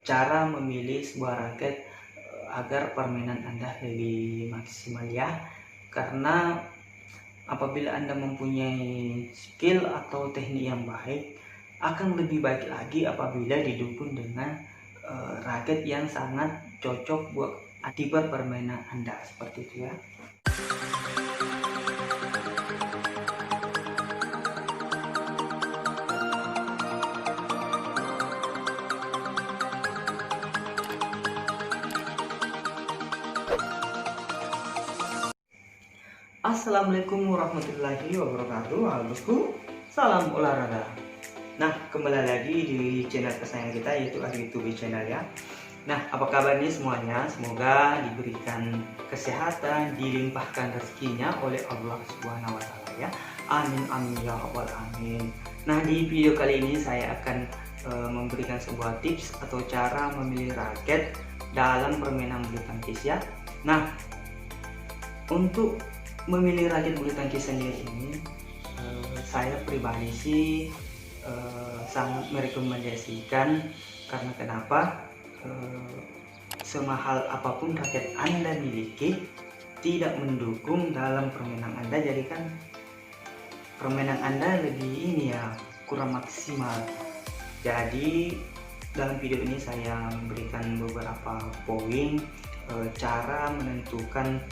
cara memilih sebuah raket agar permainan Anda lebih maksimal ya. Karena apabila Anda mempunyai skill atau teknik yang baik, akan lebih baik lagi apabila didukung dengan raket yang sangat cocok buat tipe permainan Anda, seperti itu ya. Assalamualaikum warahmatullahi wabarakatuh. Halo bosku, salam olahraga. Nah, kembali lagi di channel kesayangan kita, yaitu Ari YouTube channel ya. Nah, apa kabar nih semuanya? Semoga diberikan kesehatan, dilimpahkan rezekinya oleh Allah Subhanahu wa taala ya. Amin amin ya rabbal alamin. Nah, di video kali ini saya akan memberikan sebuah tips atau cara memilih raket dalam permainan bulu tangkis ya. Nah, untuk memilih raket bulu tangkis sendiri ini, saya pribadi sih sangat merekomendasikan. Karena kenapa? Semahal apapun raket Anda miliki, tidak mendukung dalam permainan Anda, jadi kan permainan Anda lebih ini ya, kurang maksimal. Jadi dalam video ini saya memberikan beberapa poin cara menentukan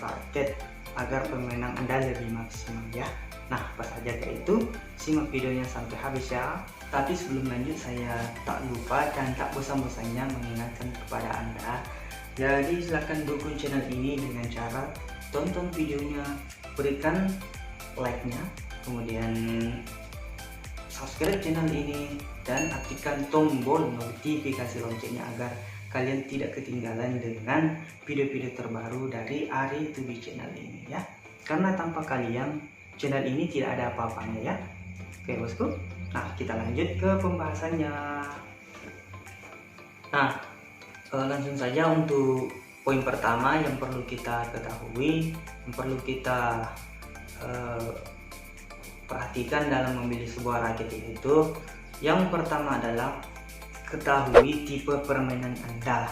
raket agar permainan Anda lebih maksimal ya. Nah, apa saja itu? Simak videonya sampai habis ya. Tapi sebelum lanjut, saya tak lupa dan tak bosan-bosannya mengingatkan kepada Anda, jadi silahkan dukung channel ini dengan cara tonton videonya, berikan like-nya, kemudian subscribe channel ini dan aktifkan tombol notifikasi loncengnya agar kalian tidak ketinggalan dengan video-video terbaru dari Ari YouTube channel ini ya. Karena tanpa kalian channel ini tidak ada apa-apanya ya. Oke bosku, nah kita lanjut ke pembahasannya. Nah, langsung saja untuk poin pertama yang perlu kita ketahui, yang perlu kita perhatikan dalam memilih sebuah raket itu, yang pertama adalah ketahui tipe permainan Anda.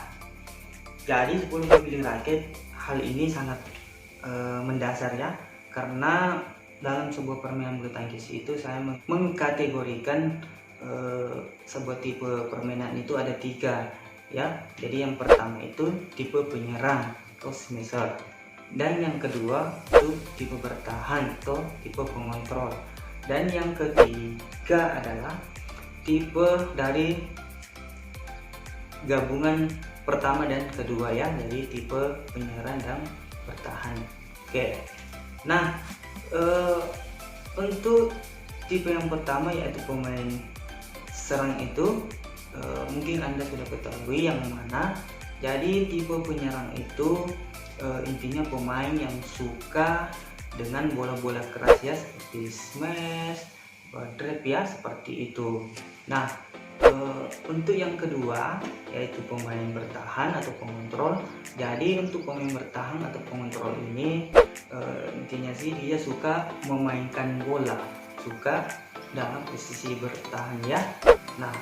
Jadi sebelum memilih raket, hal ini sangat mendasar ya, karena dalam sebuah permainan bulu tangkis itu saya mengkategorikan sebuah tipe permainan itu ada 3 ya. Jadi yang pertama itu tipe penyerang atau smasher, dan yang kedua itu tipe bertahan atau tipe pengontrol, dan yang ketiga adalah tipe dari gabungan pertama dan kedua ya, jadi tipe penyerang dan bertahan. Oke, nah untuk tipe yang pertama yaitu pemain serang itu mungkin Anda sudah ketahui yang mana. Jadi tipe penyerang itu intinya pemain yang suka dengan bola-bola keras ya, seperti smash, drive ya, seperti itu. Nah, untuk yang kedua yaitu pemain bertahan atau pengontrol. Jadi untuk pemain bertahan atau pengontrol ini intinya sih dia suka memainkan bola, suka dalam posisi bertahan ya. Nah,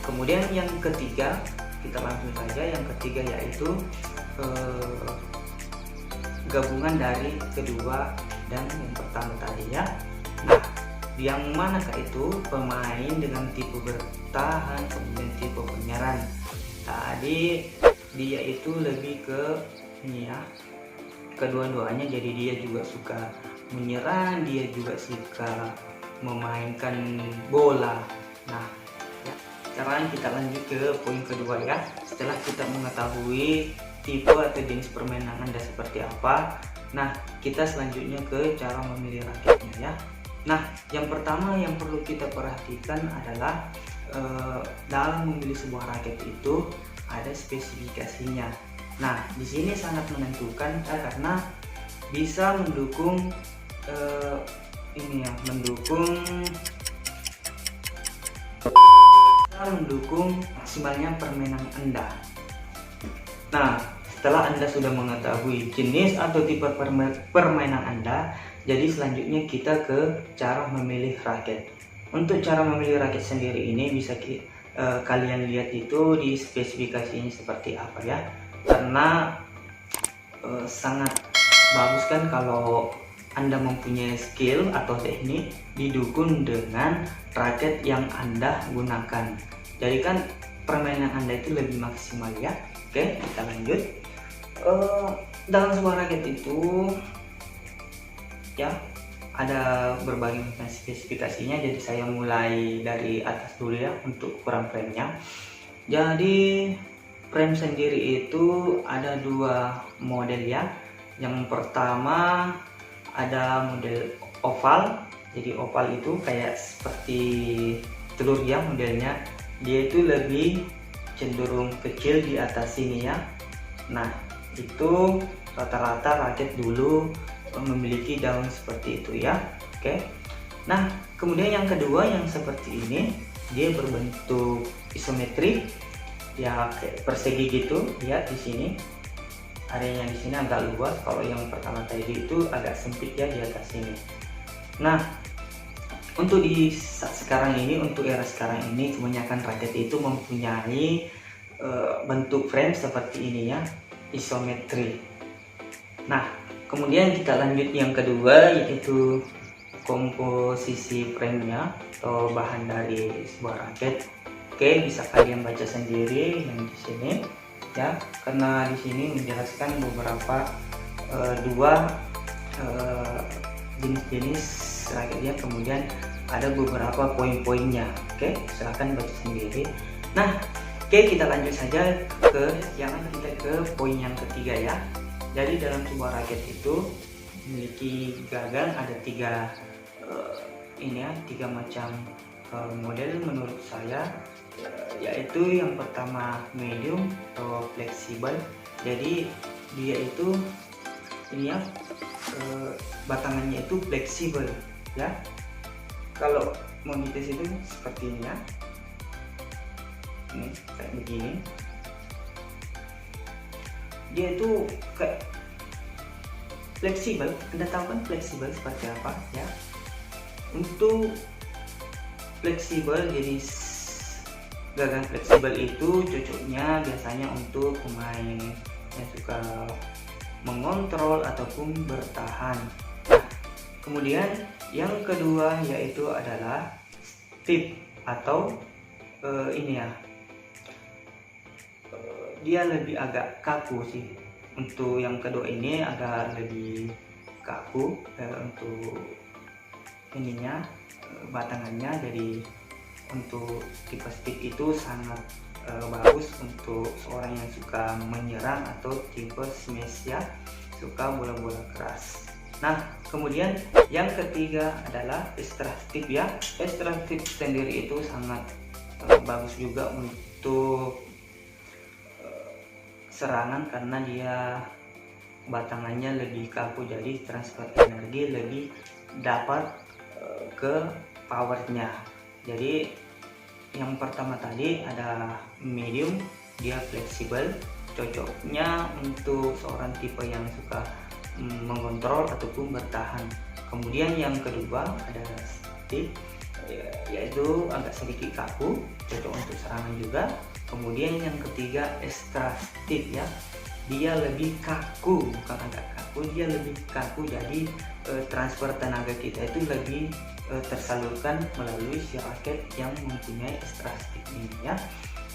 kemudian yang ketiga, kita langsung saja yang ketiga yaitu gabungan dari kedua dan yang pertama tadi ya. Nah, yang manakah itu pemain dengan tipe bertahan kemudian tipe penyerang? Tadi dia itu lebih ke ini ya, kedua-duanya. Jadi dia juga suka menyerang, dia juga suka memainkan bola. Nah ya, sekarang kita lanjut ke poin kedua ya. Setelah kita mengetahui tipe atau jenis permainan Anda seperti apa, nah kita selanjutnya ke cara memilih raketnya ya. Nah, yang pertama yang perlu kita perhatikan adalah dalam memilih sebuah raket itu ada spesifikasinya. Nah, di sini sangat menentukan karena bisa mendukung mendukung maksimalnya permainan Anda. Nah, setelah Anda sudah mengetahui jenis atau tipe permainan Anda, jadi selanjutnya kita ke cara memilih raket. Untuk cara memilih raket sendiri ini kalian lihat itu di spesifikasinya seperti apa ya, karena sangat bagus kan kalau Anda mempunyai skill atau teknik didukung dengan raket yang Anda gunakan. Jadi kan permainan Anda itu lebih maksimal ya. Oke, kita lanjut. Dalam sebuah raket itu ya ada berbagai macam spesifikasinya, jadi saya mulai dari atas dulu ya untuk ukuran framenya. Jadi frame sendiri itu ada dua model ya. Yang pertama ada model oval. Jadi oval itu kayak seperti telur ya modelnya, dia itu lebih cenderung kecil di atas sini ya. Nah itu rata-rata raket dulu memiliki daun seperti itu ya. Oke, nah kemudian yang kedua yang seperti ini, dia berbentuk isometrik ya, kayak persegi gitu. Lihat di sini areanya di sini agak luas, kalau yang pertama tadi itu agak sempit ya di atas sini. Nah untuk di saat sekarang ini, untuk era sekarang ini, kebanyakan raket itu mempunyai bentuk frame seperti ini ya, isometri. Nah kemudian kita lanjut yang kedua, yaitu komposisi framenya atau bahan dari sebuah raket. Oke, bisa kalian baca sendiri yang di sini ya, karena di sini menjelaskan beberapa dua jenis-jenis raketnya, kemudian ada beberapa poin-poinnya. Oke, silahkan baca sendiri. Nah, oke, kita lanjut saja kita ke poin yang ketiga ya. Jadi dalam sebuah raket itu memiliki gagang, ada tiga macam model menurut saya, yaitu yang pertama medium atau fleksibel. Jadi dia itu ini ya, batangannya itu fleksibel ya. Kalau mau dites itu seperti ini ya, ini kayak begini. Dia itu kayak fleksibel. Anda tahu kan fleksibel seperti apa ya? Untuk fleksibel, jadi gagang fleksibel itu cocoknya biasanya untuk pemain yang suka mengontrol ataupun bertahan. Nah, kemudian yang kedua yaitu adalah stiff atau ini ya, dia lebih agak kaku sih. Untuk yang kedua ini agak lebih kaku untuk ininya, batangannya. Jadi untuk tipe stick itu sangat bagus untuk seorang yang suka menyerang atau tipe smash ya, suka bola-bola keras. Nah kemudian yang ketiga adalah extra stiff ya. Extra stiff sendiri itu sangat bagus juga untuk serangan, karena dia batangannya lebih kaku, jadi transfer energi lebih dapat ke powernya. Jadi yang pertama tadi ada medium, dia fleksibel, cocoknya untuk seorang tipe yang suka mengontrol ataupun bertahan. Kemudian yang kedua ada stiff, yaitu agak sedikit kaku, cocok untuk serangan juga. Kemudian yang ketiga extra stiff ya, dia lebih kaku, bukan agak kaku, dia lebih kaku. Jadi transfer tenaga kita itu lebih tersalurkan melalui si raket yang mempunyai extra stiff ini ya.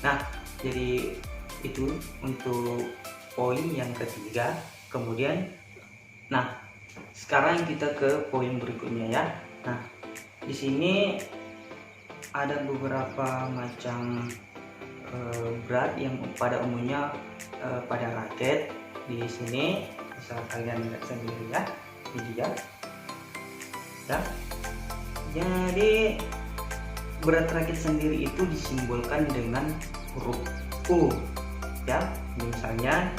Nah jadi itu untuk poin yang ketiga. Kemudian nah sekarang kita ke poin berikutnya ya. Nah di sini ada beberapa macam berat yang pada umumnya pada raket. Di sini bisa kalian lihat sendiri ya, ini dia ya. Jadi berat raket sendiri itu disimbolkan dengan huruf U ya. Misalnya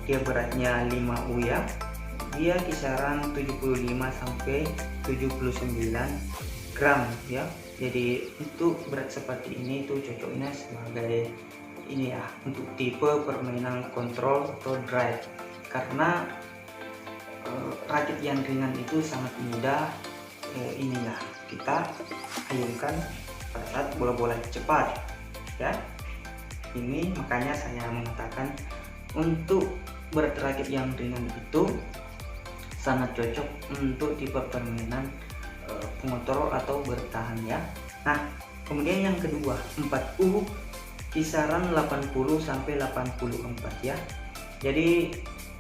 dia beratnya 5U ya, dia kisaran 75 sampai 79 gram ya. Jadi untuk berat seperti ini tuh cocoknya sebagai ini ya, untuk tipe permainan kontrol atau drive, karena raket yang ringan itu sangat mudah inilah kita ayunkan pada saat bola-bola cepat ya. Ini makanya saya mengatakan untuk berat raket yang ringan itu sangat cocok untuk tipe permainan pengontrol atau bertahan ya. Nah, kemudian yang kedua 4U kisaran 80 sampai 84 ya. Jadi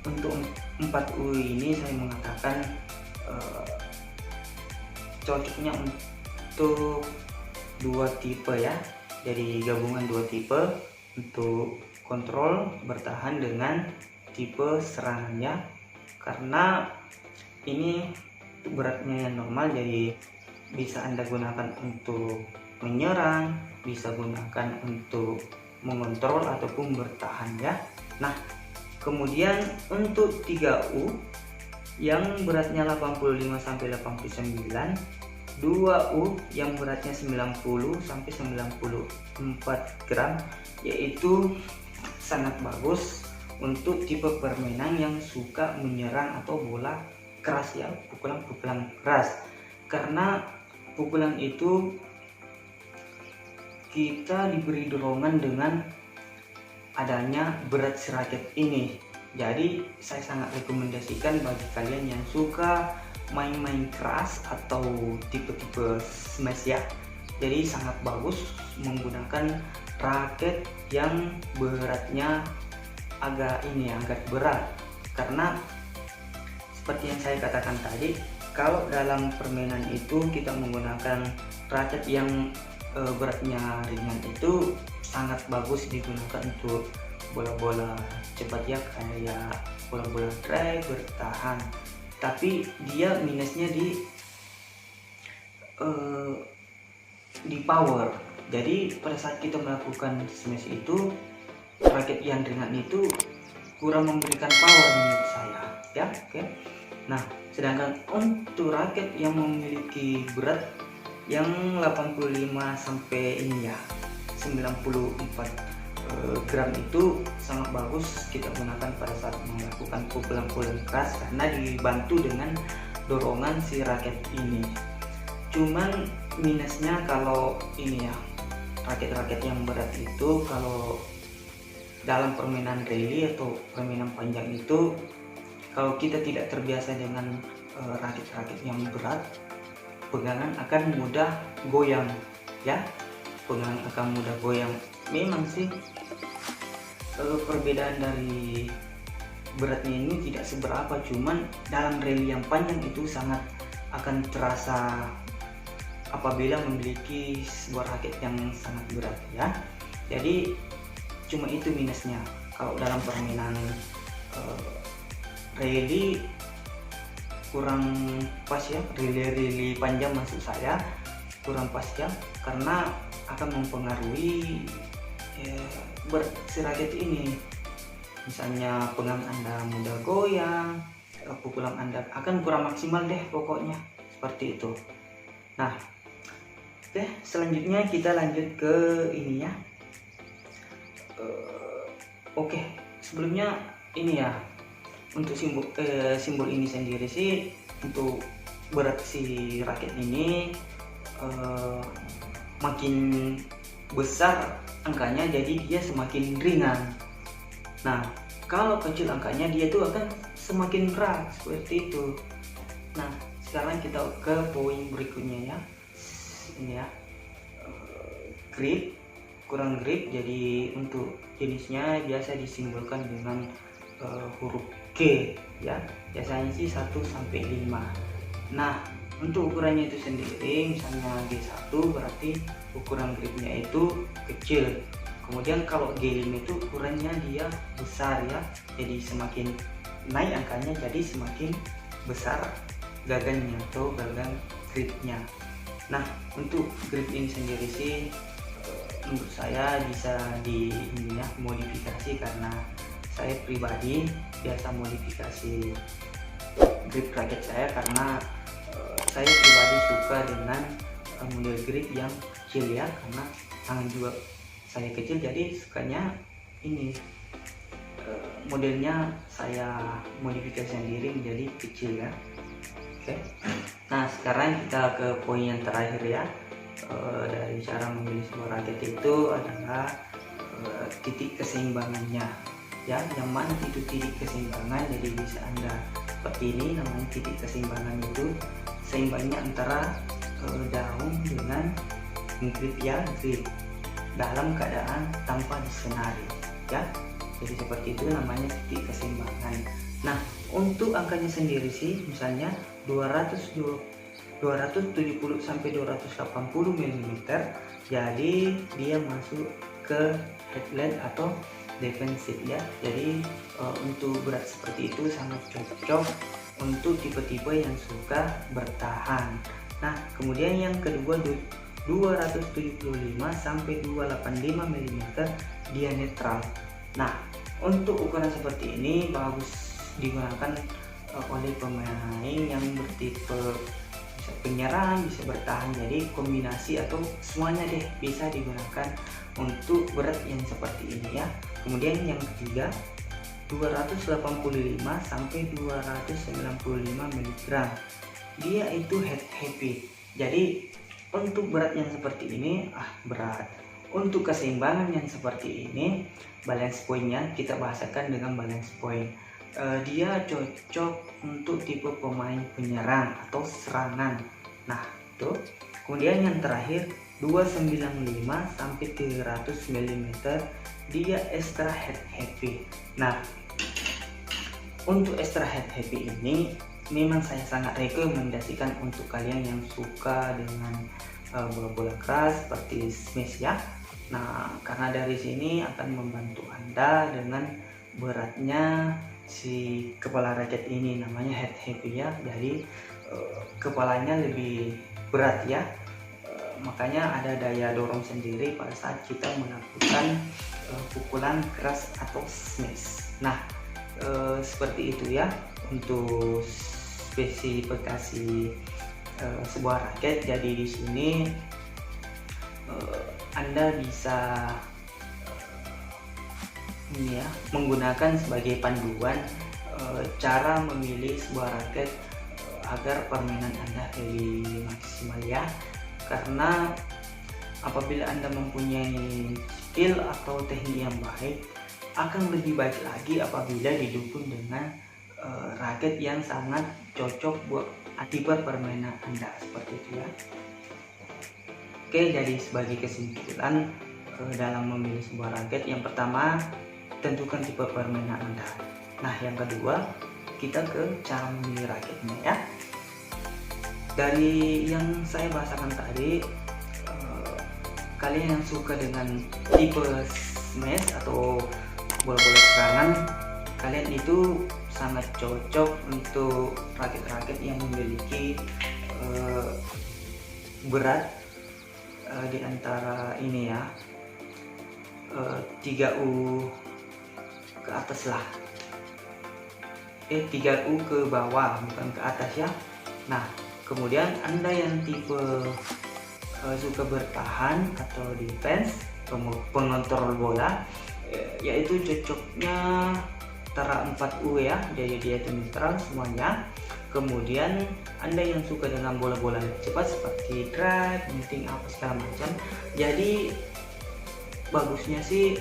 untuk 4U ini saya mengatakan cocoknya untuk dua tipe ya. Jadi gabungan dua tipe untuk kontrol bertahan dengan tipe serangannya, karena ini beratnya yang normal, jadi bisa Anda gunakan untuk menyerang, bisa gunakan untuk mengontrol ataupun bertahan ya. Nah, kemudian untuk 3U yang beratnya 85 sampai 89, 2U yang beratnya 90 sampai 94 gram, yaitu sangat bagus untuk tipe permainan yang suka menyerang atau bola keras ya, pukulan-pukulan keras. Karena pukulan itu kita diberi dorongan dengan adanya berat si raket ini. Jadi saya sangat rekomendasikan bagi kalian yang suka main-main keras atau tipe-tipe smash ya. Jadi sangat bagus menggunakan raket yang beratnya agak berat, karena seperti yang saya katakan tadi, kalau dalam permainan itu kita menggunakan raket yang beratnya ringan itu sangat bagus digunakan untuk bola-bola cepat ya, kayak bola-bola drive bertahan. Tapi dia minusnya di power. Jadi pada saat kita melakukan smash itu, raket yang ringan itu kurang memberikan power menurut saya ya. Oke. Nah, sedangkan untuk raket yang memiliki berat yang 85 sampai 94 gram itu sangat bagus kita gunakan pada saat melakukan pukulan-pukulan keras, karena dibantu dengan dorongan si raket ini. Cuman minusnya kalau ini ya, raket-raket yang berat itu kalau dalam permainan rally atau permainan panjang itu, kalau kita tidak terbiasa dengan raket-raket yang berat, pegangan akan mudah goyang ya. Pegangan akan mudah goyang. Memang sih perbedaan dari beratnya ini tidak seberapa, cuman dalam rally yang panjang itu sangat akan terasa apabila memiliki sebuah raket yang sangat berat ya. Jadi cuma itu minusnya kalau dalam permainan rally kurang pas ya, rally panjang maksud saya kurang pas ya, karena akan mempengaruhi berat si raket ini. Misalnya pegangan Anda mudah goyang, pukulan Anda akan kurang maksimal deh pokoknya, seperti itu. Nah, oke, selanjutnya kita lanjut ke ini ya. Oke, sebelumnya ini ya, untuk simbol ini sendiri sih, untuk berat si raket ini makin besar angkanya, jadi dia semakin ringan. Nah, kalau kecil angkanya dia tuh akan semakin berat, seperti itu. Nah, sekarang kita ke poin berikutnya ya. Ini ya, grip, kurang grip. Jadi untuk jenisnya biasa disimbolkan dengan huruf G ya, biasanya sih 1 sampai 5. Nah, untuk ukurannya itu sendiri, misalnya G1 berarti ukuran gripnya itu kecil. Kemudian kalau G5 itu ukurannya dia besar ya, jadi semakin naik angkanya jadi semakin besar gagannya atau gagang gripnya. Nah, untuk grip ini sendiri sih menurut saya bisa dimodifikasi, karena saya pribadi biasa modifikasi grip raket saya, karena saya pribadi suka dengan model grip yang kecil ya, karena tangan juga saya kecil, jadi sukanya ini modelnya saya modifikasi sendiri menjadi kecil ya. Oke. Nah, sekarang kita ke poin yang terakhir ya, dari cara memilih sebuah raket itu adalah titik keseimbangannya ya, yang mana itu titik keseimbangan. Jadi bisa Anda seperti ini, namanya titik keseimbangan itu seimbangnya antara daun dengan grip ya, grip dalam keadaan tanpa disenari ya. Jadi seperti itu namanya titik keseimbangan. Nah, untuk angkanya sendiri sih misalnya 270 sampai 280 mm, jadi dia masuk ke headland atau defensif ya. Jadi untuk berat seperti itu sangat cocok untuk tipe-tipe yang suka bertahan. Nah, kemudian yang kedua 275 sampai 285 mm, dia netral. Nah, untuk ukuran seperti ini bagus digunakan oleh pemain yang bertipe bisa penyerang, bisa bertahan. Jadi kombinasi atau semuanya deh bisa digunakan untuk berat yang seperti ini ya. Kemudian yang ketiga 285 sampai 295 mg, dia itu head heavy. Jadi untuk berat yang seperti ini berat. Untuk keseimbangan yang seperti ini, balance point-nya kita bahasakan dengan balance point. Dia cocok untuk tipe pemain penyerang atau serangan. Nah, itu. Kemudian yang terakhir 295 sampai 300 mm, dia extra head heavy. Nah, untuk extra head heavy ini memang saya sangat rekomendasikan untuk kalian yang suka dengan bola-bola keras seperti smash ya. Nah, karena dari sini akan membantu Anda dengan beratnya si kepala raket ini, namanya head heavy ya. Jadi kepalanya lebih berat ya. Makanya ada daya dorong sendiri pada saat kita melakukan pukulan keras atau smash. Nah, seperti itu ya untuk spesifikasi sebuah raket. Jadi di sini Anda bisa ini ya, menggunakan sebagai panduan cara memilih sebuah raket agar permainan Anda lebih maksimal ya. Karena apabila Anda mempunyai skill atau teknik yang baik, akan lebih baik lagi apabila didukung dengan raket yang sangat cocok buat tipe permainan Anda, seperti itu ya. Oke, jadi sebagai kesimpulan dalam memilih sebuah raket, yang pertama tentukan tipe permainan Anda. Nah, yang kedua kita ke cara memilih raketnya ya. Dari yang saya bahasakan tadi, kalian yang suka dengan tipe smash atau bola-bola serangan, kalian itu sangat cocok untuk raket-raket yang memiliki berat di antara ini ya, 3U ke atas lah, 3U ke bawah, bukan ke atas ya. Nah, kemudian Anda yang tipe suka bertahan atau defense, pengontrol bola, yaitu cocoknya antara 4U ya. Jadi dia itu netral semuanya. Kemudian Anda yang suka dengan bola-bola cepat seperti drive, penting apa segala macam, jadi bagusnya sih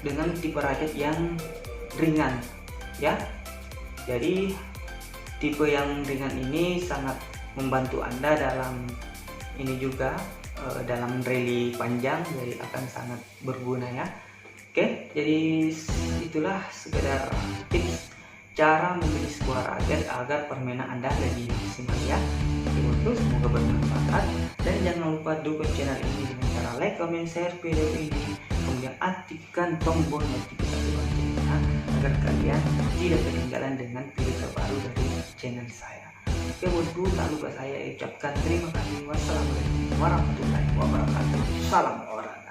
dengan tipe raket yang ringan ya. Jadi tipe yang ringan ini sangat membantu Anda dalam ini juga dalam rally panjang, jadi akan sangat berguna ya. Oke, jadi itulah sekedar tips cara memilih sebuah raket agar permainan Anda lebih maksimal ya. Semoga bermanfaat, dan jangan lupa dukung channel ini dengan cara like, comment, share video ini, kemudian aktifkan tombol notifikasi loncengnya agar kalian tidak ketinggalan dengan video terbaru dari channel saya. Oke bosku, tak lupa saya ucapkan terima kasih. Wassalamualaikum warahmatullahi wabarakatuh. Salam olahraga.